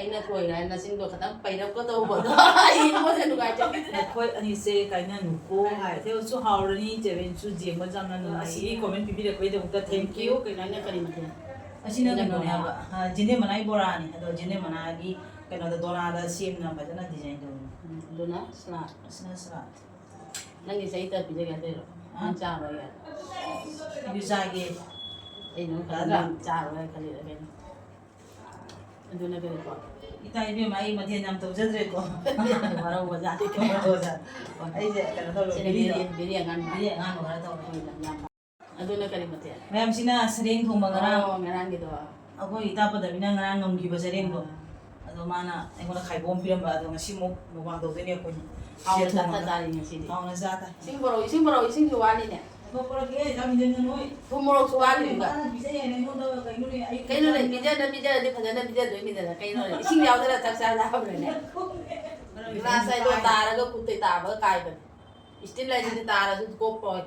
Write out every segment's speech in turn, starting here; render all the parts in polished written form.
ꯑꯩꯅ ꯊꯣꯏꯒ꯭ꯔꯦ ꯅꯆꯤꯟꯗꯣ ꯈꯤꯇꯪ ꯄꯩꯔꯞꯀ ꯇꯧꯕꯗꯣ ꯑꯩꯉꯣꯟꯗ ꯅꯨꯡꯉꯥꯏꯖꯈꯤꯗ꯭ꯔꯦ ꯑꯩꯈꯣꯏ ꯑꯅꯤꯁꯦ ꯀꯥꯏꯅꯅꯨꯀꯣ ꯍꯥꯏ ꯊꯦꯕꯁꯨ ꯍꯥꯎꯔꯅꯤ ꯆꯦꯕꯦꯟꯁꯨ ꯖꯦꯡꯕ ꯌꯥꯝꯅ ꯅꯨꯡꯉꯥꯏ ꯑꯁꯤꯒꯤ ꯀꯣꯃꯦꯟ ꯄꯤꯕꯤꯔꯛꯄꯒꯤꯗꯃꯛꯇ ꯊꯦꯡꯀ꯭ꯌꯨ ꯀꯩꯅꯣ ꯀꯔꯤ ꯃꯊꯦꯜ ꯑꯁꯤꯅ ꯀꯩꯅꯣꯅꯦ ꯍꯥꯏꯕ ꯖꯤꯟꯗꯦ ꯃꯅꯥꯒꯤ ꯕꯣꯔꯥꯅꯤ ꯑꯗꯣ ꯖꯤꯟꯗꯦ ꯃꯅꯥꯒꯤ ꯀꯩꯅꯣꯗ ꯗꯣꯅꯥꯗ ꯁꯦꯝꯅ ꯐꯖꯅ ꯗꯤꯖꯥꯏꯟ ꯇꯧꯕꯅꯤ ꯑꯗꯨꯅ ꯁꯂꯥꯗ ꯑꯁꯤꯅ ꯁꯂꯥꯗ ꯅꯪꯒꯤ ꯆꯍꯤ ꯇ ꯄꯤꯖꯒꯦ ꯍꯥꯏꯗꯣꯏꯔꯣ ꯅꯪ ꯆꯥꯔꯣꯏ ꯑꯩꯁꯨ ꯆꯥꯒꯦ ꯑꯩꯅ ꯌꯥꯗ꯭ꯔꯥ ꯆꯥꯔꯣꯏ ꯈꯜꯂꯤꯔ ꯀꯩꯅꯣ ꯑꯗꯨꯅ ꯀꯔꯤꯀꯣ ꯏꯇꯥ ꯏꯕꯦꯝꯃ ꯑꯩ ꯃꯊꯦꯜ ꯌꯥꯝ ꯇꯧꯖꯗ꯭ꯔꯦꯀꯣ ꯋꯥꯔꯧꯕ ꯖꯥꯠꯅꯤ ꯑꯩꯁꯦ ꯀꯩꯅꯣ ꯇꯧꯔꯦ ꯕꯤꯔꯤ ꯑꯉꯥꯟꯕ ꯈꯔ ꯇꯧꯔꯦ ꯑꯗꯨꯅ ꯀꯔꯤ ꯃꯊꯦꯜ ꯃꯌꯥꯝꯁꯤꯅ ꯁꯔꯦꯡ ꯊꯣꯡꯕ ꯉꯔꯥꯡ ꯉꯔꯥꯡꯒꯤꯗꯣ ꯑꯩꯈꯣꯏ ꯏꯇꯥꯄꯗꯕꯤꯅ ꯉꯔꯥꯡ ꯉꯝꯈꯤꯕ ꯁꯔꯦꯡꯗꯣ ꯑꯗꯣ ꯃꯥꯅ ꯑꯩꯉꯣꯟꯗ ꯈꯥꯏꯕꯣꯝ ꯄꯤꯔꯝꯕ ꯑꯗꯣ ꯉꯁꯤꯃꯨꯛ ꯃꯨꯛꯕꯥꯡ ꯇꯧꯗꯣꯏꯅꯦ ꯑꯩꯈꯣꯏꯅ ꯍꯥꯎꯅ ꯆꯥꯊ ꯆꯥꯔꯤ ꯉꯁꯤꯗꯤ ꯍꯥꯎꯅ ꯆꯥꯊ ꯏꯁꯤꯡ ꯕꯣꯔꯣ ꯏꯁꯤꯡꯁꯨ ꯋꯥꯠꯂꯤꯅꯦ ꯊꯨꯝ ꯃꯣꯔꯣꯛꯁꯨ ꯋꯥꯠꯂꯤꯕ ꯀꯩꯅꯣꯅꯦ ꯄꯤꯖꯔꯗꯤ ꯐꯖꯅ ꯄꯤꯖꯗꯣꯏꯅꯤꯗꯅ ꯀꯩꯅꯣꯅꯦ ꯏꯁꯤꯡ ꯌꯥꯎꯗꯅ ꯆꯥꯛ ꯆꯥꯕ꯭ꯔꯅꯦ ꯒ꯭ꯂꯥꯁ ꯍꯥꯏꯗꯣ ꯇꯥꯔꯒ ꯈꯨꯠꯇꯩ ꯇꯥꯕꯒ ꯀꯥꯏꯕꯅꯦ ꯏꯁꯇꯤꯜ ꯍꯥꯏꯁꯤꯗꯤ ꯇꯥꯔꯁꯨ ꯀꯣꯛꯄꯣꯏ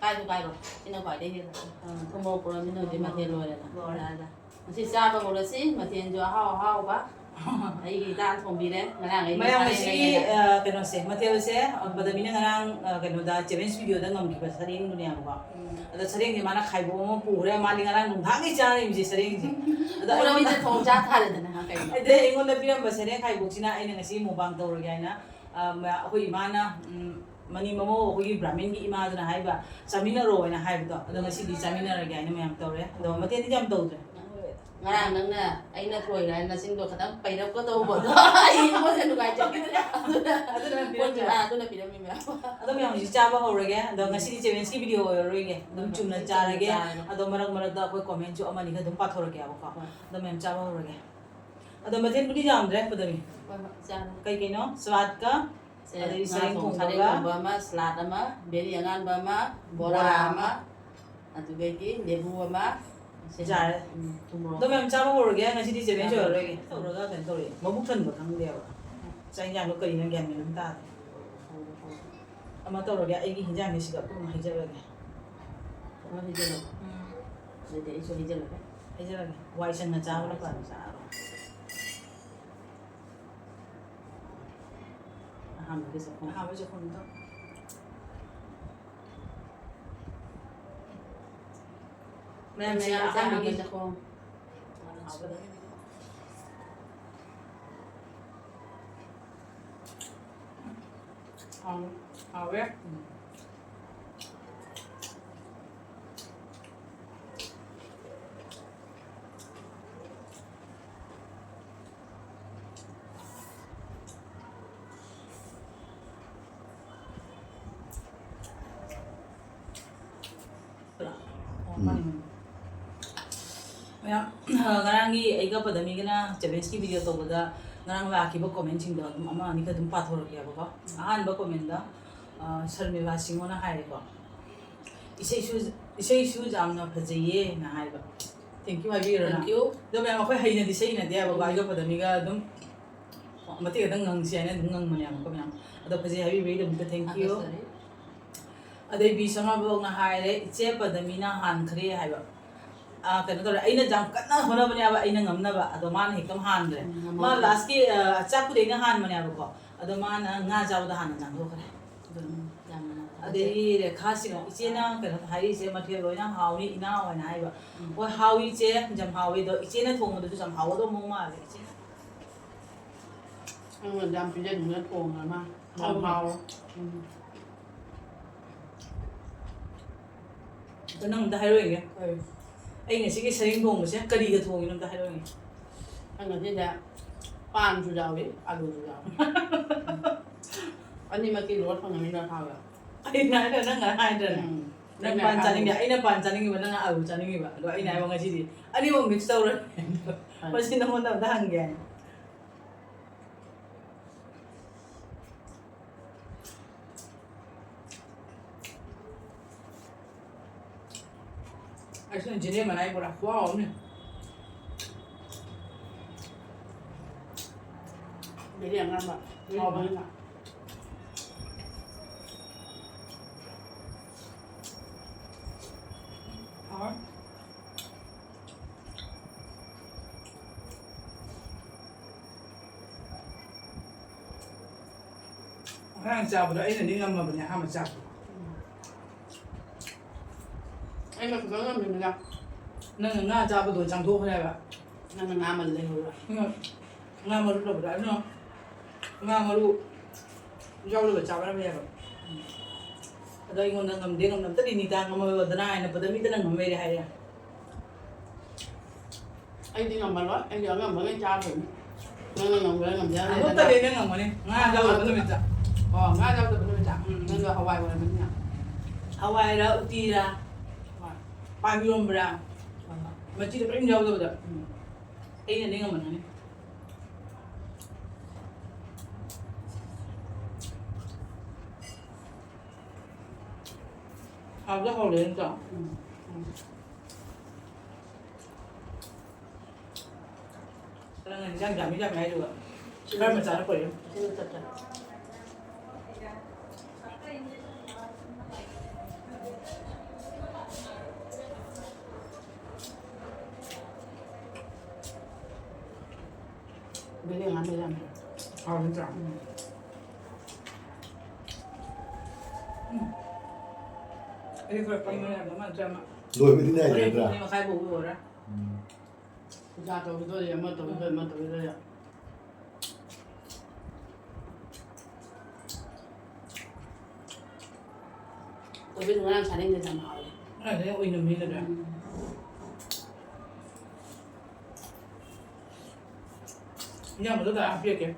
ꯀꯥꯏꯁꯨ ꯀꯥꯏꯔꯣꯏ ꯁꯤꯅ ꯈ꯭ꯋꯥꯏꯗꯒꯤ ꯍꯦꯟꯅ ꯊꯨꯝ ꯃꯣꯔꯣꯛ ꯄꯨꯔꯝꯃꯤꯅ ꯍꯧꯖꯤꯛ ꯃꯊꯦꯜ ꯂꯣꯏꯔꯦꯅ ꯉꯁꯤ ꯆꯥꯕ ꯍꯧꯔꯁꯤ ꯃꯊꯦꯜꯁꯨ ꯑꯍꯥꯎ ꯑꯍꯥꯎꯕ ꯑꯩꯒꯤ ꯏꯇꯥꯅ ꯊꯣꯡꯕꯤꯔꯦ ꯉꯔꯥꯡ ꯑꯩ ꯃꯌꯥꯝ ꯉꯁꯤꯒꯤ ꯀꯩꯅꯣꯁꯦ ꯃꯊꯦꯜꯁꯦ ꯄꯗꯃꯤꯅ ꯉꯔꯥꯡ ꯀꯩꯅꯣꯗ ꯆꯦꯂꯦꯟꯖ ꯚꯤꯗꯤꯑꯣꯗ ꯉꯝꯈꯤꯕ ꯁꯔꯦꯡꯗꯨꯅꯦꯕꯀꯣ ꯑꯗꯣ ꯁꯔꯦꯡꯁꯦ ꯃꯥꯅ ꯈꯥꯏꯕꯣꯛ ꯑꯃ ꯄꯨꯈ꯭ꯔꯦ ꯃꯥꯗꯤ ꯉꯔꯥꯡ ꯅꯨꯡꯗꯥꯡꯒꯤ ꯆꯥꯔꯤꯕꯁꯦ ꯁꯔꯦꯡꯁꯦ ꯑꯗꯣ ꯑꯩꯉꯣꯟꯗ ꯊꯣꯡ ꯆꯥ ꯊꯥꯔꯦꯗꯅ ꯀꯩꯅꯣ ꯑꯗꯩ ꯑꯩꯉꯣꯟꯗ ꯄꯤꯔꯝꯕ ꯁꯔꯦꯡ ꯈꯥꯏꯕꯣꯛꯁꯤꯅ ꯑꯩꯅ ꯉꯁꯤ ꯃꯨꯛꯕꯥꯡ ꯇꯧꯔꯒꯦ ꯍꯥꯏꯅ ꯑꯩꯈꯣꯏ ꯏꯃꯥꯅ ꯃꯅꯤ ꯃꯃꯧ ꯑꯩꯈꯣꯏꯒꯤ ꯕ꯭ꯔꯥꯍ꯭ꯃꯤꯟꯒꯤ ꯏꯃꯥꯗꯨꯅ ꯍꯥꯏꯕ ꯆꯥꯃꯤꯟꯅꯔꯣ ꯍꯥꯏꯅ ꯍꯥꯏꯕꯗꯣ ꯑꯗꯣ ꯉꯁꯤꯗꯤ ꯆꯥꯃꯤꯟꯅꯔꯒꯦ ꯍꯥꯏꯅ ꯃꯌꯥꯝ ꯇꯧꯔꯦ ꯑꯗꯣ ꯃꯊꯦꯜꯗꯤ ꯌꯥꯝ ꯇꯧꯗ꯭ꯔꯦ ꯉꯔꯥꯡ ꯅꯪꯅ ꯑꯩꯅ ꯊꯣꯏꯒ꯭ꯔꯦ ꯅꯆꯤꯟꯗꯣ ꯈꯤꯇꯪ ꯄꯩꯔꯞꯀ ꯇꯧꯕꯗꯣ ꯑꯩꯉꯣꯟꯗ ꯅꯨꯡꯉꯥꯏꯖꯈꯤꯗ꯭ꯔꯦ ꯑꯗꯨꯅ ꯄꯤꯔꯝꯃꯤ ꯃꯌꯥꯝ ꯑꯗꯣ ꯃꯌꯥꯝ ꯍꯧꯖꯤꯛ ꯆꯥꯕ ꯍꯧꯔꯒꯦ ꯑꯗꯣ ꯉꯁꯤꯗꯤ ꯆꯦꯂꯦꯟꯖꯀꯤ ꯚꯤꯗꯤꯑꯣ ꯑꯣꯏꯔꯔꯣꯏꯒꯦ ꯑꯗꯨꯝ ꯆꯨꯝꯅ ꯆꯥꯔꯒꯦ ꯑꯗꯣ ꯃꯔꯛ ꯃꯔꯛꯇ ꯑꯩꯈꯣꯏ ꯀꯣꯃꯦꯟꯁꯨ ꯑꯃꯅꯤꯒ ꯑꯗꯨꯝ ꯄꯥꯊꯣꯔꯛꯀꯦꯕꯀꯣ ꯑꯗꯣ ꯃꯌꯥꯝ ꯆꯥꯕ ꯍꯧꯔꯒꯦ ꯑꯗꯣ ꯃꯊꯦꯜꯕꯨꯗꯤ ꯌꯥꯝꯗ꯭ꯔꯦ ꯄꯗꯃꯤ ꯀꯩ ꯀꯩꯅꯣ ꯁꯂꯥꯗꯀ ꯑꯗꯩ ꯁꯔꯦꯡ ꯊꯣꯡꯕꯒ ꯑꯃ ꯁꯂꯥꯗ ꯑꯃ ꯕꯦꯔꯤ ꯑꯉꯥꯟꯕ ꯑꯃ ꯕꯣꯔꯥ ꯑꯃ ꯑꯗꯨꯗꯒꯤ ꯂꯦꯕꯨ ꯑꯃ ꯆꯥꯔꯦ ꯑꯗꯣ ꯃꯌꯥꯝ ꯆꯥꯕ ꯍꯧꯔꯒꯦ ꯉꯁꯤꯗꯤ ꯆꯦꯂꯦꯟꯖ ꯑꯣꯏꯔꯔꯣꯏꯒꯦ ꯇꯧꯔꯒ ꯀꯩꯅꯣ ꯇꯧꯔꯦ ꯃꯕꯨꯛ ꯊꯟꯕ ꯈꯪꯗꯦꯕ ꯆꯥꯛ ꯏꯟꯖꯥꯡꯗꯣ ꯀꯔꯤꯅ ꯒ꯭ꯌꯥꯟ ꯃꯦꯟ ꯑꯃ ꯇꯥꯗꯦ ꯑꯃ ꯇꯧꯔꯒꯦ ꯑꯩꯒꯤ ꯍꯤꯟꯖꯥꯡꯁꯦ ꯁꯤꯗ ꯑꯗꯨꯝ ꯍꯩꯖꯔꯒꯦ ꯑꯗꯨꯗꯤ ꯑꯩꯁꯨ ꯍꯩꯖꯜꯂꯒꯦ ꯋꯥꯏ ꯁꯪꯅ ꯆꯥꯕꯅ ꯐꯔꯦ ꯆꯥꯔꯣ ꯑꯍꯥꯟꯕꯒꯤ ꯆꯥꯛꯈꯨꯝ ꯆꯥꯛꯈꯨꯝꯗꯣ ꯃꯌꯥꯝꯁꯦ ꯑꯍꯥꯟꯕꯒꯤ ꯆꯥꯛꯈꯨꯝ ꯍꯥꯎꯋꯦ ꯃꯌꯥꯝ ꯉꯔꯥꯡꯒꯤ ꯑꯩꯒ ꯄꯗꯃꯤꯒꯅ ꯆꯦꯂꯦꯟꯖꯀꯤ ꯚꯤꯗꯤꯑꯣ ꯇꯧꯕꯗ ꯉꯔꯥꯡ ꯂꯥꯛꯈꯤꯕ ꯀꯣꯃꯦꯟꯁꯤꯡꯗꯣ ꯑꯗꯨꯝ ꯑꯃ ꯑꯅꯤꯒ ꯑꯗꯨꯝ ꯄꯥꯊꯣꯔꯛꯀꯦꯕꯀꯣ ꯑꯍꯥꯟꯕ ꯀꯣꯃꯦꯟꯗ ꯁꯔꯃꯤꯂꯥ ꯁꯤꯡꯍꯣꯅ ꯍꯥꯏꯔꯦꯀꯣ ꯏꯁꯩꯁꯨ ꯌꯥꯝꯅ ꯐꯖꯩꯌꯦꯅ ꯍꯥꯏꯕ ꯊꯦꯡꯀ꯭ꯌꯨ ꯍꯥꯏꯕꯤꯔꯣꯅ ꯑꯗꯣ ꯃꯌꯥꯝ ꯑꯩꯈꯣꯏ ꯍꯩꯅꯗꯤ ꯁꯩꯅꯗꯦꯕꯀꯣ ꯑꯩꯒ ꯄꯗꯃꯤꯒ ꯑꯗꯨꯝ ꯃꯇꯦꯛ ꯈꯛꯇꯪ ꯉꯪꯁꯤ ꯍꯥꯏꯅ ꯑꯗꯨꯝ ꯉꯪꯕꯅꯦꯕꯀꯣ ꯃꯌꯥꯝ ꯑꯗꯣ ꯐꯖꯩ ꯍꯥꯏꯕꯤꯕꯒꯤꯗꯃꯛꯇ ꯊꯦꯡꯀ꯭ꯌꯨ ꯑꯗꯩ ꯕꯤ ꯁꯃꯥꯕꯧꯅ ꯍꯥꯏꯔꯦ ꯏꯆꯦ ꯄꯗꯃꯤꯅ ꯍꯥꯟꯈ꯭ꯔꯦ ꯍꯥꯏꯕ ꯀꯩꯅꯣ ꯇꯧꯔꯦ ꯑꯩꯅ ꯌꯥꯝ ꯀꯟꯅ ꯍꯣꯠꯅꯕꯅꯦꯕ ꯑꯩꯅ ꯉꯝꯅꯕ ꯑꯗꯣ ꯃꯥꯅ ꯍꯦꯛꯇ ꯍꯥꯟꯈ꯭ꯔꯦ ꯃꯥ ꯂꯥꯁꯀꯤ ꯆꯥꯛꯄꯨꯗꯤ ꯑꯩꯅ ꯍꯥꯟꯕꯅꯦꯕꯀꯣ ꯑꯗꯣ ꯃꯥꯅ ꯉꯥ ꯆꯥꯕꯗ ꯍꯥꯟꯅ ꯆꯥꯊꯣꯛꯈ꯭ꯔꯦ ꯑꯗꯒꯤ ꯔꯦꯈꯥꯁꯤꯡ ꯏꯆꯦꯅ ꯀꯩꯅꯣ ꯍꯥꯏꯔꯤꯁꯦ ꯃꯊꯦꯜ ꯂꯣꯏꯅ ꯍꯥꯎꯅꯤ ꯏꯅꯥꯎ ꯍꯥꯏꯅ ꯍꯥꯏꯕ ꯍꯣꯏ ꯍꯥꯎꯏ ꯏꯆꯦ ꯌꯥꯝ ꯍꯥꯎꯏ ꯑꯗꯣ ꯏꯆꯦꯅ ꯊꯣꯡꯕꯗꯨꯁꯨ ꯌꯥꯝ ꯍꯥꯎꯒꯗꯧꯕ ꯃꯑꯣꯡ ꯃꯥꯜꯂꯦ ꯏꯆꯦꯅ ꯌꯥꯝ ꯄꯤꯖꯅꯤꯡꯅ ꯊꯣꯡꯉ ꯃꯥ ꯌꯥꯝ ꯍꯥꯎꯋꯦ ꯑꯗꯣ ꯅꯪ ꯑꯝꯇ ꯍꯥꯏꯔꯛꯑꯣꯏꯒꯦ ꯑꯩ ꯉꯁꯤꯒꯤ ꯁꯔꯦꯡ ꯊꯣꯡꯕꯁꯦ ꯀꯔꯤꯒ ꯊꯣꯡꯉꯤꯅꯣ ꯑꯝꯇ ꯍꯥꯏꯔꯛꯑꯣꯏꯒꯦ ꯑꯩ ꯉꯁꯤꯁꯦ ꯄꯥꯟꯁꯨ ꯌꯥꯎꯏ ꯑꯂꯨꯁꯨ ꯌꯥꯎꯏ ꯑꯅꯤꯃꯛꯀꯤ ꯂꯣꯠ ꯐꯪꯉꯅꯤꯅ ꯍꯥꯎꯋꯦ ꯑꯩꯅ ꯍꯥꯏꯔ ꯅꯪ ꯍꯥꯏꯗ꯭ꯔꯅꯦ ꯅꯪ ꯄꯥꯟ ꯆꯥꯅꯤꯡꯉꯦ ꯑꯩꯅ ꯄꯥꯟ ꯆꯥꯅꯤꯡꯉꯤꯕ ꯅꯪꯅ ꯑꯂꯨ ꯆꯥꯅꯤꯡꯉꯤꯕ ꯑꯗꯣ ꯑꯩꯅ ꯍꯥꯏꯕ ꯉꯁꯤꯗꯤ ꯑꯅꯤꯃꯛ ꯃꯤꯛꯁ ꯇꯧꯔꯅꯤ ꯃꯁꯤ ꯅꯪꯉꯣꯟꯗ ꯑꯝꯇ ꯍꯪꯒꯦ ꯑꯩꯁꯨ ꯖꯤꯅꯦ ꯃꯅꯥꯏ ꯄꯨꯔꯥ ꯈꯨꯍꯥꯎ ꯑꯃꯅꯤ ꯕꯦꯔꯤ ꯑꯉꯥꯟꯕ ꯍꯥꯎꯕꯅꯤꯅ ꯉꯔꯥꯡ ꯆꯥꯕꯗꯣ ꯑꯩꯅꯗꯤ ꯉꯝꯃꯕꯅꯦ ꯑꯍꯥꯟꯕ ꯆꯥꯕꯗꯣ ꯑꯩꯅ ꯈꯤꯇꯪ ꯉꯝꯃꯤꯅꯤꯅ ꯅꯪꯅ ꯉꯥ ꯆꯥꯕꯗꯣ ꯆꯥꯝꯊꯣꯛꯈ꯭ꯔꯦꯕ ꯅꯪꯅ ꯉꯥ ꯃꯜ ꯂꯩꯍꯧꯔ ꯉꯥ ꯃꯔꯨ ꯂꯧꯕꯗ ꯑꯗꯨꯅ ꯉꯥ ꯃꯔꯨ ꯌꯥꯎꯔꯒ ꯆꯥꯕꯅ ꯌꯥꯕ ꯑꯗꯣ ꯑꯩꯉꯣꯟꯗ ꯉꯝꯗꯦ ꯉꯝꯗꯕꯇꯗꯤ ꯅꯤꯇꯥ ꯉꯝꯃꯕꯗꯅ ꯍꯥꯏꯅ ꯄꯗꯃꯤꯗꯅ ꯉꯝꯃꯦꯔꯦ ꯍꯥꯏꯔꯦ ꯑꯩꯗꯤ ꯉꯝꯃꯔꯣꯏ ꯑꯩꯗꯤ ꯑꯉꯝꯕꯉꯩ ꯆꯥꯗꯣꯏꯅꯤ ꯅꯪꯅ ꯉꯝꯒꯦꯔꯥ ꯉꯝꯖꯔ ꯑꯃꯨꯛꯇꯗꯤ ꯅꯪ ꯉꯝꯒꯅꯤ ꯉꯥ ꯌꯥꯎꯗꯕ ꯅꯨꯃꯤꯠꯇ ꯑꯣ ꯉꯥ ꯌꯥꯎꯗꯕ ꯅꯨꯃꯤꯠꯇ ꯅꯪꯒ ꯍꯋꯥꯏ ꯑꯣꯏꯔꯕꯅꯤꯅ ꯍꯋꯥꯏꯔ ꯎꯇꯤꯔ ꯍꯣꯏ ꯄꯥꯟ ꯏꯔꯣꯝꯕꯔꯥ ꯍꯣꯏ ꯍꯣꯏ ꯃꯆꯤꯗꯣ ꯀꯔꯤꯝ ꯌꯥꯎꯗꯕꯗ ꯑꯩꯅꯗꯤ ꯉꯝꯃꯟꯒꯅꯤ ꯍꯥꯎꯗ ꯍꯥꯎꯔꯦ ꯅꯠꯇ꯭ꯔꯣ ꯅꯪ ꯏꯟꯖꯥꯡ ꯌꯥꯝꯃꯤ ꯌꯥꯝꯃꯤ ꯍꯥꯏꯗꯨꯒ ꯈꯔ ꯃꯆꯥꯅ ꯄꯣꯏꯔꯦ ꯁꯤꯅ ꯆꯠꯇ꯭ꯔꯥ Bên này ăn đây làm ꯍꯥꯎ ꯅꯠꯇ꯭ꯔꯣ ꯑꯩ ꯈꯔ ꯄꯪꯕ ꯌꯥꯝ ꯑꯃ ꯅꯠꯇ꯭ꯔ ꯂꯣꯏꯕꯗꯤ ꯅꯥꯏꯗꯦ ꯍꯣꯔꯦꯟ ꯅꯠꯇ꯭ꯔꯥ ꯄꯨꯡ ꯃꯈꯥꯏ ꯐꯥꯎꯕ ꯑꯣꯏꯔꯥ Ra tôi tôi em tôi tôi biết nó làm sáng nên làm hỏi ꯑꯗꯩ ꯑꯣꯏꯅ ꯃꯤꯅꯗ꯭ꯔꯥ ꯏꯟꯖꯥꯡꯕꯗꯣ ꯀꯌꯥ ꯍꯥꯞꯄꯤꯔꯛꯀꯦ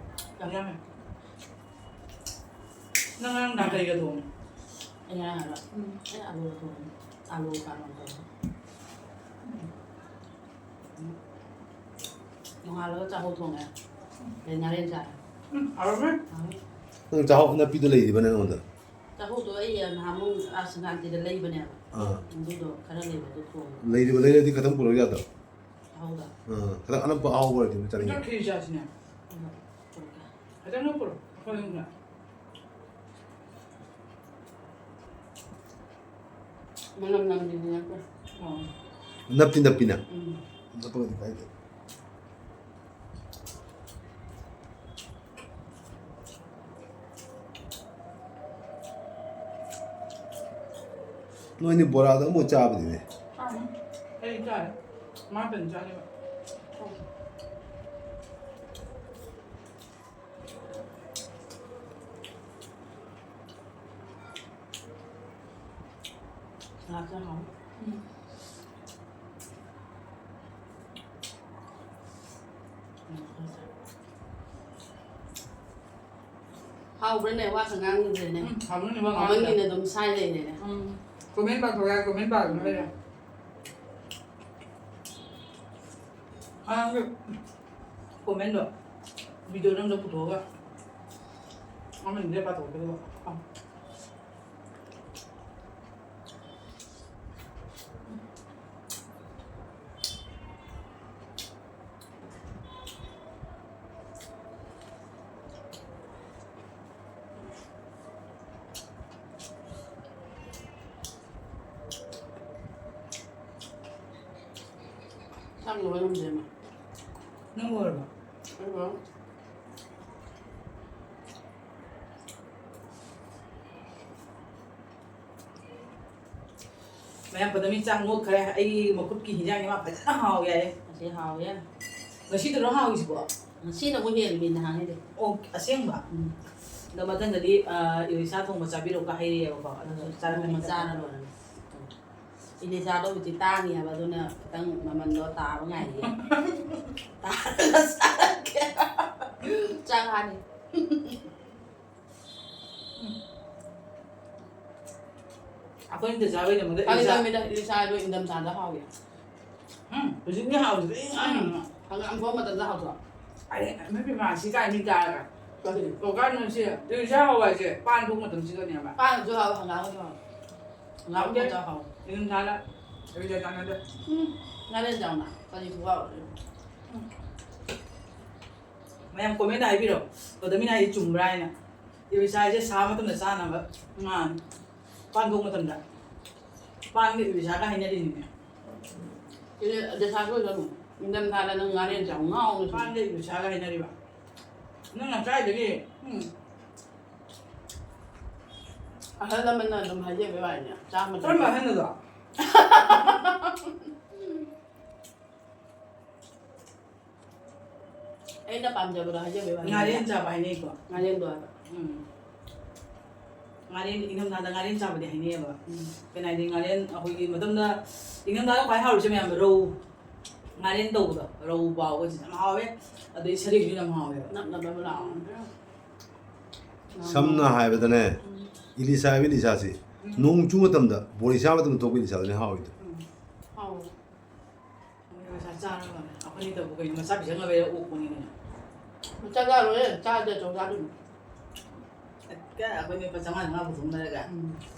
ꯌꯥꯝ ꯌꯥꯝꯃꯦ ꯅꯪ ꯉꯔꯥꯡ ꯅꯍꯥꯟ ꯀꯔꯤꯒ ꯊꯣꯡꯉꯦ anh ăn rồi cái alo cả lòng rồi nó hoa nó cho hậu thuồng này để nhà lên dài ꯍꯥꯎꯔꯝꯃꯦ ꯅꯪ ꯆꯥꯛꯍꯥꯎ ꯅꯞꯄꯤꯗꯣ ꯂꯩꯔꯤꯕ ꯅꯪꯉꯣꯟꯗ cho hậu tôi ấy hàm mông sinh ăn thì lấy bên này ꯑꯥ đúng rồi khá là lấy vào thuồng ꯂꯩꯔꯤꯕ ꯂꯩꯔꯗꯤ ꯈꯤꯇꯪ ꯄꯨꯔꯛ ꯌꯥꯗ꯭ꯔꯣ hậu đó ꯈꯤꯇꯪ ꯑꯅꯞꯄ ꯑꯍꯥꯎꯕ ꯑꯣꯏꯔꯗꯤ ꯆꯥꯅꯤꯡꯉꯦ ꯆꯥꯛ ꯈꯤꯔꯤ ꯆꯥꯁꯤꯅꯦ ꯐꯖꯅ ꯄꯨꯔꯛ ꯑꯩꯈꯣꯏ ꯌꯨꯝꯗ năm thì nhắc ꯅꯞꯇꯤ ꯅꯞꯄꯤꯅ ꯅꯞꯄꯒꯗꯤ ꯀꯥꯏꯗꯦ ꯅꯣꯏꯅꯤ ꯕꯣꯔꯥꯗ ꯑꯃꯨꯛ ꯆꯥꯕꯗꯤꯅꯦ ꯑꯩ ꯆꯥꯔꯦ ꯃꯥꯄꯟ ꯆꯥꯅꯦꯕ là cho hậu hậu bên này qua thằng ăn như thế này ꯍꯥꯎꯅꯅꯦ ꯋꯥ mấy ꯉꯥꯡꯕꯗ nghìn là đúng sai này này comment ꯄꯥꯊꯣꯛꯑꯦ ꯀꯣꯃꯦꯟ ꯄꯥꯗꯅ ꯂꯩꯔꯦ ꯀꯣꯃꯦꯟꯗꯣ ꯚꯤꯗꯤꯑꯣ ꯅꯝꯗ ꯄꯨꯊꯣꯛꯑꯒ ꯑꯃꯅꯤꯗ ꯄꯥꯊꯣꯛꯀꯗꯕ xong rồi làm gì mà ꯅꯪ ꯑꯣꯏꯔꯕ đúng không ꯃꯌꯥꯝ ꯄꯗꯃꯤ ꯆꯥꯛ ꯃꯣꯠꯈ꯭ꯔꯦ ꯑꯩ ꯃꯈꯨꯠꯀꯤ ꯍꯤꯟꯖꯥꯡꯁꯦ ꯃꯥ ꯐꯖꯅ ꯍꯥꯎꯋꯦ ꯌꯥꯏꯌꯦ sẽ hào nhá ꯉꯁꯤꯗꯔꯣ ꯍꯥꯎꯔꯤꯁꯤꯕꯣ xin là có hiền mình hàng này đi ꯑꯣ ꯑꯁꯦꯡꯕ ꯑꯗꯣ ꯃꯊꯪꯗꯗꯤ ꯏꯂꯤꯁꯥ ꯊꯣꯡꯕ ꯆꯥꯕꯤꯔꯛꯎꯒ ꯍꯩꯔꯛꯑꯦꯕꯀꯣ ꯑꯗꯨ mình ra là rồi đi ra đâu thì ta nhỉ và tôi nè tăng mà mình đó ta có ngày gì ta là sao kia trang ăn đi ꯑꯩꯈꯣꯏꯅ ꯆꯥꯕꯩꯗꯃꯛꯇ ai ꯏꯂꯤꯁꯥ ra mình đây đi sai đôi đâm sàn ra hào vậy ꯍꯧꯖꯤꯛꯇꯤ ꯍꯥꯎꯔꯤꯁꯦ thằng ăn có mà tận ra hào rồi ꯑꯩ ꯃꯄꯤ ꯃꯥꯁꯤ ꯀꯥꯏ ꯃꯤ ꯇꯥꯔꯒ có gì ꯀꯣꯀꯥꯟꯅꯁꯦ ꯏꯂꯤꯁꯥ ꯍꯋꯥꯏꯁꯦ ꯄꯥꯟ ꯊꯣꯛ ꯃꯇꯝꯁꯤꯗꯅꯦꯕ ba là cho hào thằng áo cho hào không cho hào ꯅꯤꯡꯊꯝꯊꯥꯗ ꯏꯂꯤꯁꯥ ꯆꯥꯟꯅꯗꯦ ngay lên dòng nào có gì cũng vào ꯃꯌꯥꯝ ꯀꯣꯃꯦꯟꯇ ꯍꯥꯏꯕꯤꯔꯣ ꯄꯗꯃꯤꯅ ꯍꯥꯏꯗꯤ ꯆꯨꯝꯕ꯭ꯔꯥ ꯍꯥꯏꯅ ꯏꯂꯤꯁꯥꯁꯦ ꯁꯥꯕ ꯃꯇꯝꯗ ꯆꯥꯅꯕ ꯉꯥꯅꯤ ꯄꯥꯟ ꯊꯣꯛ ꯃꯇꯝꯗ ꯄꯥꯟꯒ ꯏꯂꯤꯁꯥꯒ ꯍꯥꯏꯅꯔꯤꯅꯤꯅꯦ để sao thôi rồi mình đâm ra là nó ngay lên dòng ngon rồi ꯄꯥꯟꯒ ꯏꯂꯤꯁꯥꯒ ꯍꯥꯏꯅꯔꯤꯕ ꯅꯪꯅ ꯀꯥꯏꯗꯒꯤ ꯑꯍꯜ ꯂꯃꯟꯅ ꯑꯗꯨꯝ ꯍꯥꯏꯖꯕ ꯋꯥꯅꯤ ꯆꯥꯝꯃ ꯀꯔꯝꯕ ꯑꯍꯟꯅꯗꯣ ꯑꯩꯅ ꯄꯥꯝꯖꯕꯗꯣ ꯍꯥꯏꯖꯕ ꯋꯥꯅꯤ ꯉꯥꯔꯦꯟ ꯆꯥꯕ ꯍꯥꯏꯅꯩꯀꯣ ꯉꯥꯔꯦꯟꯗꯣ ꯍꯥꯏꯕ ꯉꯥꯔꯦꯟ ꯏꯪꯊꯝꯊꯥꯗ ꯉꯥꯔꯦꯟ ꯆꯥꯕꯗꯤ ꯍꯥꯏꯅꯩꯌꯦꯕ ꯀꯩꯅꯣ ꯍꯥꯏꯗꯤ ꯉꯥꯔꯦꯟ ꯑꯩꯈꯣꯏꯒꯤ ꯃꯇꯝꯗ ꯏꯪꯊꯝꯊꯥꯗ ꯈ꯭ꯋꯥꯏ ꯍꯥꯎꯔꯤꯁꯦ ꯃꯌꯥꯝ ꯔꯧ ꯉꯥꯔꯦꯟ ꯇꯧꯕꯗꯣ ꯔꯧ ꯄꯥꯎꯕꯁꯤ ꯌꯥꯝ ꯍꯥꯎꯋꯦ ꯑꯗꯩ ꯁꯔꯤꯡꯁꯨ ꯌꯥꯝ ꯍꯥꯎꯋꯦꯕ ꯅꯞ ꯅꯞ ꯂꯥꯎ ꯁꯝꯅ ꯍꯥꯏꯕꯗꯅꯦ ꯏꯂꯤꯁꯥ ꯍꯥꯏꯕ ꯏꯂꯤꯁꯥꯁꯤ ꯅꯣꯡ ꯆꯨ ꯃꯇꯝꯗ ꯕꯣꯔꯤ ꯆꯥꯕ ꯃꯇꯝꯗ ꯊꯣꯛꯄ ꯏꯂꯤꯁꯥꯗꯨꯅꯦ ꯍꯥꯎꯋꯤꯗꯣ ꯍꯥꯎ ꯃꯁꯥ ꯆꯥꯔꯒ ꯑꯩꯈꯣꯏꯅ ꯇꯧꯕ ꯀꯩꯅꯣ ꯃꯆꯥ ꯄꯤꯖꯅꯕ ꯑꯣꯛꯄꯅꯤ ꯀꯩꯅꯣ ꯆꯥꯔꯣꯏ ꯆꯥꯗꯦ ꯆꯧꯖꯥꯗꯨꯅꯤ ꯑꯩꯈꯣꯏꯅ ꯂꯨꯄꯥ 500 ꯄꯨꯊꯣꯛꯅꯔꯒ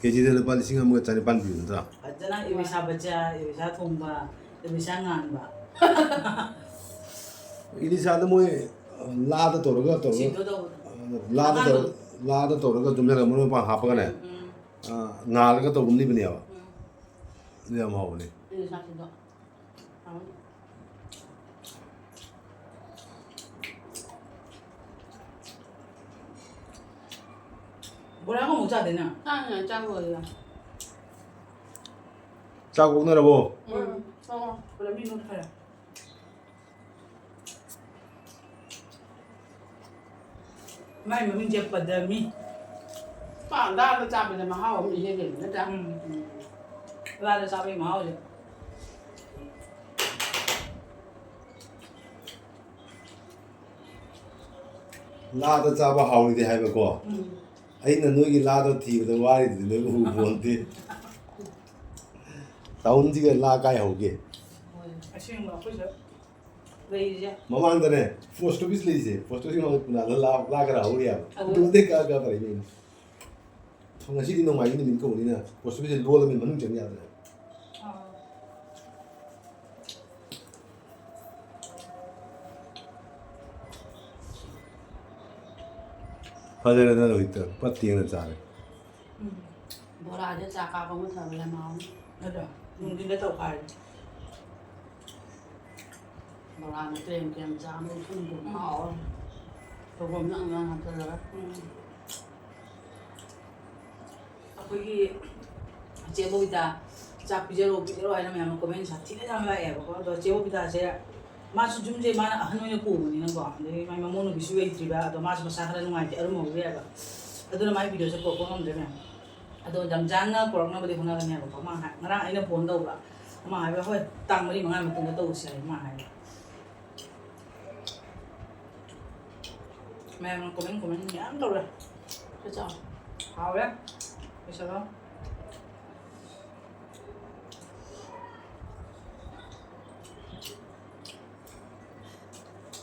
ꯀꯦꯖꯤꯗ ꯂꯨꯄꯥ 1,100ꯆꯅꯤꯄꯥꯟ ꯄꯤꯕ ꯅꯠꯇ꯭ꯔꯥ ꯐꯖꯅ ꯏꯂꯤꯁꯥ ꯕꯆꯥ ꯏꯂꯤꯁꯥ ꯊꯣꯡꯕ ꯏꯂꯤꯁꯥ ꯉꯥꯟꯕ 이리사도 뭐 라도 돌아가 라도 돌아가 좀 내가 뭐는 방 하빠가네 나르가 또 굽니 버냐 내가 먹어보네 일사시도 뭐라고 못 자되나? 짱이야 짱거리야 짜고 오느라고 그래 민호 팔아 mai mà mình chụp bật giờ mi bạn ra nó chạm mình mà hao mình như vậy nó chạm ra là sao bị máu rồi 라도 짜봐 하울이데 해봐고 아이는 너기 라도 티도 와리도 너가 후보한테 다운지가 라가이 하오게 아쉬운 거 없어 왜 이제 마만다네 포스트 오피스 레이지 포스트 오피스 나라 라가라 하울이야 근데 가가 버리면 통화실이 너무 많이 있는 거 우리는 포스트 오피스 로라면 많은 점이야 파제라다 있다 빠띠는 잘해 뭐라 하지 짜가 보면 더 원래 마음 맞아 근데 또 갈. 뭐라 하는 게임 짜면 손도 마오 조금 낭낭한 들어 거기 제보비다 자 비제로 하려면 하면 거면 자티네 담아야 고 또 제보비다 제 마수 좀제 많아 하는 거 보면은 거 근데 많이 모노 비수에 있지가 또 마수 사하는 거 아니지 얼마 오래야 봐 아들 많이 비디오 좀 보고 하면 되면 아도 잠장나 보러나 버리 보나 그냥 뭐 막 나랑 아이는 본다 오라 막 하면 헐 땅 머리 망하면 뜬다 또 오시야 막 해. 매면 고멘 양 돌아 그죠 하오야 그래서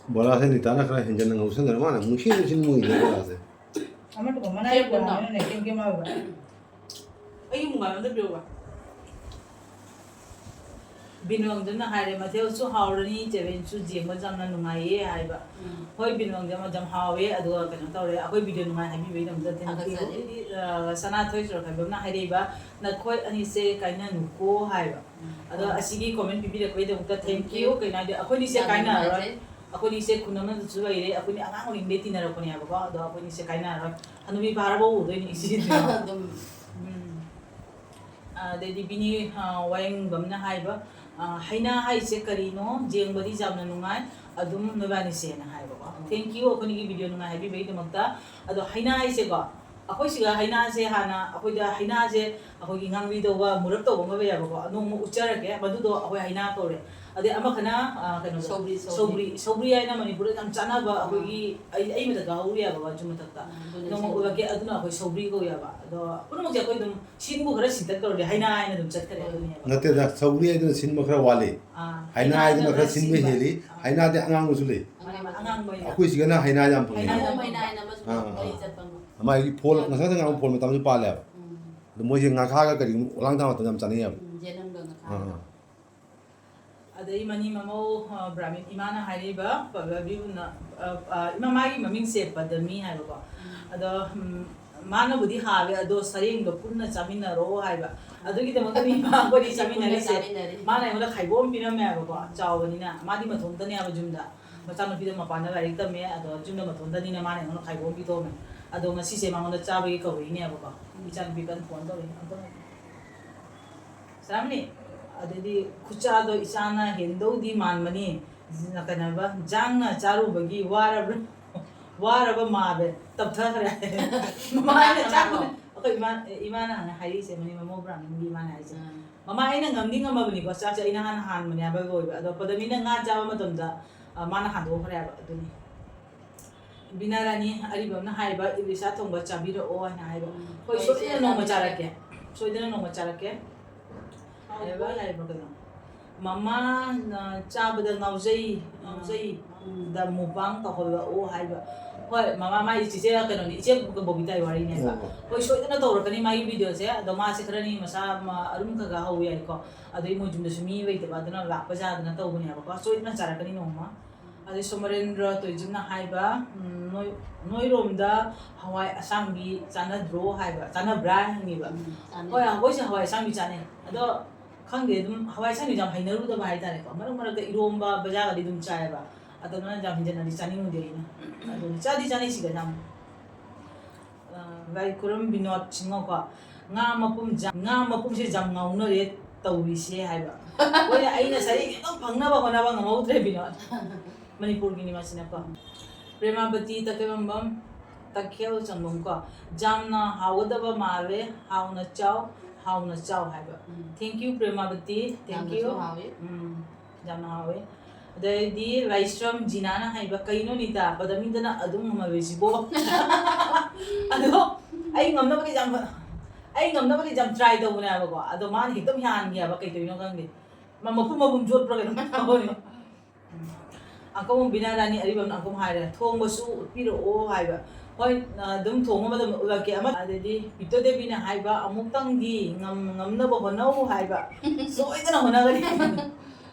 뭐라 생이 다나 그래 현재는 무슨 얼마나 무시무신 뭐 있는 거 같아 아무도 그만하 있고 하면 내 게임하고 아이 뭔가 만들 필요가 비누왕들은 하이레 마테오수 하오르니 제벤수 제모 잠나 누마이에 하이바 hoy binong jama jam hawe aduga kanu tawre akoi video nungai habi be dam jaten ki sana thoi sor khabe na haiba na khoi ani se kaina nuko haiba ado asigi comment pipi de koi de ukta thank you kaina de akoi ni se kaina ro akoi ni se kunana chu bai re akoi ni angang ring de tinara ko ni aba ba ado akoi ni se kaina ro anubi barabo do ni isi de di bini waing bamna haiba haina hai se karino jengbadi jamna nungai adum nobani se na haiba thank you akoni gi video nungai habi be demakta ado haina hai se ba akoi siga haina se hana akoi da haina se akoi gi ngangwi do ba murap to ba ba ya ba no mu uchara ke madu do akoi haina to re ade ama khana kano sobri ai na manipur jam chana ba akoi gi ai mata ga uri ya ba jum ta no mo ba ke aduna akoi sobri ko ya ba ado puno mo je akoi dum sinbu khara sintak to re haina ai na dum chat kare ado ya nate da sauri ai sin makra wale haina ai da makra sin me heli haina de angang usule angang ba ya akoi sigana haina jam pang haina na mas mai chat bang ama gi pol ngasa da ngang pol matam pa le do mo je ngakha ga kari ulang ta matam jam chani ya jenang do na adai mani mamo brahmin imana hariba pababuna imamagi maming se padami haiba ado mana budi have ado saring do punna chamina ro haiba adugi de magani ma bodi chamina re se mana ngoda khaibom pina me aba chawani na madi mathom tani aba jumda macha no pida mapana gari ta me ado jumda mathom tani na mana ngoda khaibom pi to me ꯑꯗꯣ ꯉꯁꯤꯁꯦ ꯃꯉꯣꯟꯗ ꯆꯥꯕꯒꯤ ꯀꯧꯔꯤꯅꯦꯕꯀꯣ ꯏꯆꯥꯅꯨꯄꯤ ꯀꯟꯅ phone ꯇꯧꯔꯤ ꯁꯥꯔꯝꯅꯤ ꯑꯗꯩꯗꯤ ꯈꯨꯠꯆꯥꯗꯣ ꯏꯆꯥꯅ ꯍꯦꯟꯗꯧꯗꯤ ꯃꯥꯟꯕꯅꯤ ꯀꯩꯅꯣꯕ ꯖꯥꯡꯅ ꯆꯥꯔꯨꯕꯒꯤ ꯋꯥꯔꯕ ꯃꯥꯜꯂꯦ ꯇꯞꯊꯈ꯭ꯔꯦ ꯃꯃꯥ ꯑꯩꯅ ꯆꯥꯛꯄꯅꯦ ꯑꯩꯈꯣꯏ ꯏꯃꯥꯅ ꯍꯥꯏꯔꯤꯁꯦ ꯃꯅꯤ ꯃꯃꯧ ꯕ꯭ꯔꯥꯍꯃꯟꯒꯤ ꯏꯃꯥꯅ ꯍꯥꯏꯁꯦ ꯃꯃꯥ ꯑꯩꯅ ꯉꯝꯗꯤ ꯉꯝꯃꯕꯅꯤꯀꯣ ꯆꯥꯛꯁꯦ ꯑꯩꯅ ꯍꯥꯟꯅ ꯍꯥꯟꯕꯅꯦ ꯍꯥꯏꯕꯒꯤ ꯑꯣꯏꯕ ꯑꯗꯣ ꯄꯗꯃꯤꯅ ꯉꯥ ꯆꯥꯕ ꯃꯇꯝꯗ ꯃꯥꯅ ꯍꯥꯟꯗꯣꯛꯈ꯭ꯔꯦ ꯍꯥꯏꯕ ꯑꯗꯨꯅꯤ ꯕꯤꯅꯥꯔꯥꯅꯤ ꯑꯔꯤꯕꯝꯅ ꯍꯥꯏꯕ ꯏꯂꯤꯁꯥ ꯊꯣꯡꯕ ꯆꯥꯕꯤꯔꯛꯑꯣ ꯍꯥꯏꯅ ꯍꯥꯏꯕ ꯍꯣꯏ ꯁꯣꯏꯗꯅ ꯅꯣꯡꯃ ꯆꯥꯔꯛꯀꯦ ꯁꯣꯏꯗꯅ ꯅꯣꯡꯃ ꯆꯥꯔꯛꯀꯦ ꯍꯥꯏꯕ ꯍꯥꯏꯕ ꯀꯩꯅꯣ ꯃꯃꯥꯅ ꯆꯥꯕꯗ ꯉꯥꯎꯖꯩꯗ ꯃꯨꯛꯕꯥꯡ ꯇꯧꯍꯜꯂꯛꯑꯣ ꯍꯥꯏꯕ ꯍꯣꯏ ꯃꯃꯥ ꯃꯥꯒꯤ ꯆꯤꯆꯦ ꯀꯩꯅꯣꯅꯤ ꯏꯆꯦ ꯕꯣꯕꯤꯇꯥꯒꯤ ꯋꯥꯔꯤꯅꯦꯕ ꯍꯣꯏ ꯁꯣꯏꯗꯅ ꯇꯧꯔꯛꯀꯅꯤ ꯃꯥꯒꯤ ꯚꯤꯗꯤꯑꯣꯁꯦ ꯑꯗꯣ ꯃꯥꯁꯦ ꯈꯔꯅꯤ ꯃꯁꯥ ꯑꯔꯨꯝ ꯈꯒ ꯍꯧ ꯌꯥꯏꯀꯣ ꯑꯗꯨꯗꯩ ꯃꯣꯏ ꯌꯨꯝꯗꯁꯨ ꯃꯤ ꯂꯩꯇꯕ ꯑꯗꯨꯅ ꯂꯥꯛꯄ ꯌꯥꯗꯅ ꯇꯧꯕꯅꯦꯕꯀꯣ ꯁꯣꯏꯗꯅ ꯆꯥꯔꯛꯀꯅꯤ ꯅꯣꯡꯃ ꯑꯗꯩ ꯁꯣꯃꯔꯦꯟꯗ꯭ꯔ ꯇꯣꯏꯖꯤꯡꯅ ꯍꯥꯏꯕ ꯅꯣꯏꯔꯣꯝꯗ ꯍꯋꯥꯏ ꯑꯁꯥꯡꯕꯤ ꯆꯥꯟꯅꯗ꯭ꯔꯣ ꯍꯥꯏꯕ ꯆꯥꯟꯅꯕ꯭ꯔꯥ ꯍꯪꯉꯤꯕ ꯍꯣꯏ ꯑꯩꯈꯣꯏꯁꯦ ꯍꯋꯥꯏ ꯑꯁꯥꯡꯕꯤ ꯆꯥꯅꯩ ꯑꯗꯣ ꯈꯪꯗꯦ ꯑꯗꯨꯝ ꯍꯋꯥꯏ ꯑꯁꯥꯡꯕꯤꯁꯦ ꯌꯥꯝ ꯍꯩꯅꯔꯨꯗꯕ ꯍꯥꯏꯇꯥꯔꯦꯀꯣ ꯃꯔꯛ ꯃꯔꯛꯇ ꯏꯔꯣꯝꯕ ꯕꯖꯥꯔꯒꯗꯤ ꯑꯗꯨꯝ ꯆꯥꯏꯑꯕ ꯑꯗꯨꯅ ꯌꯥꯝ ꯍꯦꯟꯖꯟꯅꯗꯤ ꯆꯥꯅꯤꯡꯉꯨꯗꯦ ꯑꯩꯅ ꯑꯗꯨꯅꯤ ꯆꯥꯗꯤ ꯆꯥꯅꯩ ꯁꯤꯒ ꯌꯥꯝ ꯂꯥꯏ ꯈꯨꯔꯝ ꯕꯤꯅꯣꯠ ꯁꯤꯡꯉꯣꯀꯣ ꯉꯥ ꯃꯄꯨꯝꯁꯦ ꯌꯥꯝ ꯉꯥꯎꯅꯔꯦ ꯇꯧꯔꯤꯁꯦ ꯍꯥꯏꯕ ꯍꯣꯏꯅꯦ ꯑꯩꯅ ꯉꯁꯥꯏ ꯑꯗꯨꯝ ꯐꯪꯅꯕ ꯍꯣꯠꯅꯕ ꯉꯝꯍꯧꯗ꯭ꯔꯦ ꯕꯤꯅꯣꯠ ꯃꯅꯤꯄꯨꯔꯒꯤꯅꯤ ꯃꯁꯤꯅꯀꯣ ꯄ꯭ꯔꯦꯃꯥꯕꯇꯤ ꯇꯈꯦꯜꯕꯝꯕꯝ ꯇꯈꯦꯜ ꯆꯪꯕꯝ ꯀꯣ ꯌꯥꯝꯅ ꯍꯥꯎꯒꯗꯕ ꯃꯥꯜꯂꯦ ꯍꯥꯎꯅ ꯆꯥꯎ ꯍꯥꯏꯕ ꯊꯦꯡꯛ ꯌꯨ ꯄ꯭ꯔꯦꯃꯥꯕꯇꯤ ꯊꯦꯡꯛ ꯌꯨ ꯌꯥꯝꯅ ꯍꯥꯎꯋꯦ ꯑꯗꯩꯗꯤ ꯂꯥꯏꯁ꯭ꯔꯝ ꯖꯤꯅꯥꯅ ꯍꯥꯏꯕ ꯀꯩꯅꯣ ꯅꯤꯇꯥ ꯄꯗꯃꯤꯗꯅ ꯑꯗꯨꯝ ꯉꯝꯃꯕꯤꯁꯤꯕꯣ ꯑꯗꯣ ꯑꯩ ꯉꯝꯅꯕꯗꯤ ꯌꯥꯝ ꯇ꯭ꯔꯥꯏ ꯇꯧꯕꯅꯦꯕꯀꯣ ꯑꯗꯣ ꯃꯥꯅ ꯍꯦꯛꯇ ꯌꯥꯍꯟꯒꯤ ꯍꯥꯏꯕ ꯀꯩ ꯇꯧꯔꯤꯅꯣ ꯈꯪꯗꯦ ꯃꯄꯨꯝ ꯖꯣꯠꯄ꯭ꯔꯥ ꯀꯩꯅꯣ ꯇꯧꯕꯅꯤ ꯑꯪꯀꯝ ꯕꯤꯅꯥꯔꯥꯅꯤ ꯑꯔꯤꯕꯝꯅ ꯑꯪꯀꯝ ꯍꯥꯏꯔꯦ ꯊꯣꯡꯕꯁꯨ ꯎꯠꯄꯤꯔꯛꯑꯣ ꯍꯥꯏꯕ ꯍꯣꯏ ꯑꯗꯨꯝ ꯊꯣꯡꯕ ꯃꯇꯝꯗ ꯎꯠꯂꯛꯀꯦ ꯑꯗꯩꯗꯤ ꯄꯤꯇꯣ ꯗꯦꯕꯤꯅ ꯍꯥꯏꯕ ꯑꯃꯨꯛꯇꯪꯗꯤ ꯉꯝꯅꯕ ꯍꯣꯠꯅꯧ ꯍꯥꯏꯕ ꯁꯣꯏꯗꯅ ꯍꯣꯠꯅꯒꯅꯤ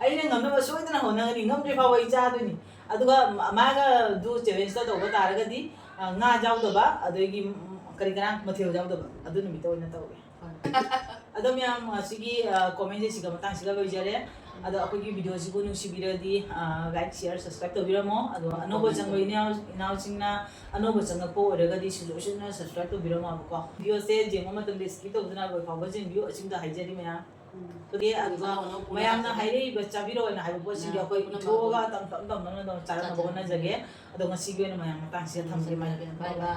ꯑꯩꯅ ꯉꯝꯅꯕ ꯁꯣꯏꯗꯅ ꯍꯣꯠꯅꯒꯅꯤ ꯉꯝꯗ꯭ꯔꯤ ꯐꯥꯎꯕ ꯑꯩ ꯆꯥꯗꯣꯏꯅꯤ ꯑꯗꯨꯒ ꯃꯥꯒ ꯑꯗꯨ ꯆꯦꯂꯦꯟꯖꯇ ꯇꯧꯕ ꯇꯥꯔꯒꯗꯤ ꯉꯥ ꯌꯥꯎꯗꯕ ꯑꯗꯒꯤ ꯀꯔꯤ ꯀꯔꯥ ꯃꯊꯦꯜ ꯌꯥꯎꯗꯕ ꯑꯗꯨ ꯅꯨꯃꯤꯠꯇ ꯑꯣꯏꯅ ꯇꯧꯒꯦ ꯑꯗꯣ ꯃꯌꯥꯝ ꯁꯤꯒꯤ ꯀꯣꯃꯦꯟꯁꯦ ꯁꯤꯒ ꯃꯇꯥꯡꯁꯤꯒ ꯂꯣꯏꯖꯔꯦ ꯑꯗꯣ ꯑꯩꯈꯣꯏꯒꯤ ꯚꯤꯗꯤꯑꯣꯁꯤꯕꯨ ꯅꯨꯡꯁꯤꯕꯤꯔꯗꯤ ꯂꯥꯏꯛ ꯁꯤꯌꯔ ꯁꯕꯁꯀ꯭ꯔꯥꯏꯕ ꯇꯧꯕꯤꯔꯝꯃꯣ ꯑꯗꯣ ꯑꯅꯧꯕ ꯆꯪꯕ ꯏꯅꯥꯎꯁꯤꯡꯅ ꯑꯅꯧꯕ ꯆꯪꯉꯛꯄ ꯑꯣꯏꯔꯒꯗꯤ ꯁꯣꯏꯗꯅ ꯁꯕꯁꯀ꯭ꯔꯥꯏꯕ ꯇꯧꯕꯤꯔꯝꯃꯣꯕꯀꯣ ꯚꯤꯗꯤꯑꯣꯁꯦ ꯌꯦꯡꯕ ꯃꯇꯝꯗ ꯁ꯭ꯀꯤꯞ ꯇꯧꯗꯅ ꯂꯣꯏ ꯐꯥꯎꯕ ꯌꯦꯡꯕꯤꯌꯨ ꯑꯁꯤꯝꯇ ꯍꯥꯏꯖꯔꯤ ꯃꯌꯥꯝ ꯑꯗꯨꯒ ꯃꯌꯥꯝꯅ ꯍꯥꯏꯔꯛꯏꯕ ꯆꯥꯕꯤꯔꯛꯑꯣꯅ ꯍꯥꯏꯕ ꯄꯣꯠꯁꯤꯡꯗꯤ ꯑꯩꯈꯣꯏ ꯏꯊꯣꯛꯑꯒ ꯇꯞꯅ ꯆꯥꯔꯛꯅꯕ ꯍꯣꯠꯅꯖꯒꯦ ꯑꯗꯣ ꯉꯁꯤꯒꯤ ꯑꯣꯏꯅ ꯃꯌꯥꯝ ꯃꯇꯥꯡꯁꯤꯗ ꯊꯝꯖꯒꯦ ꯕꯥꯏ ꯕꯥꯏ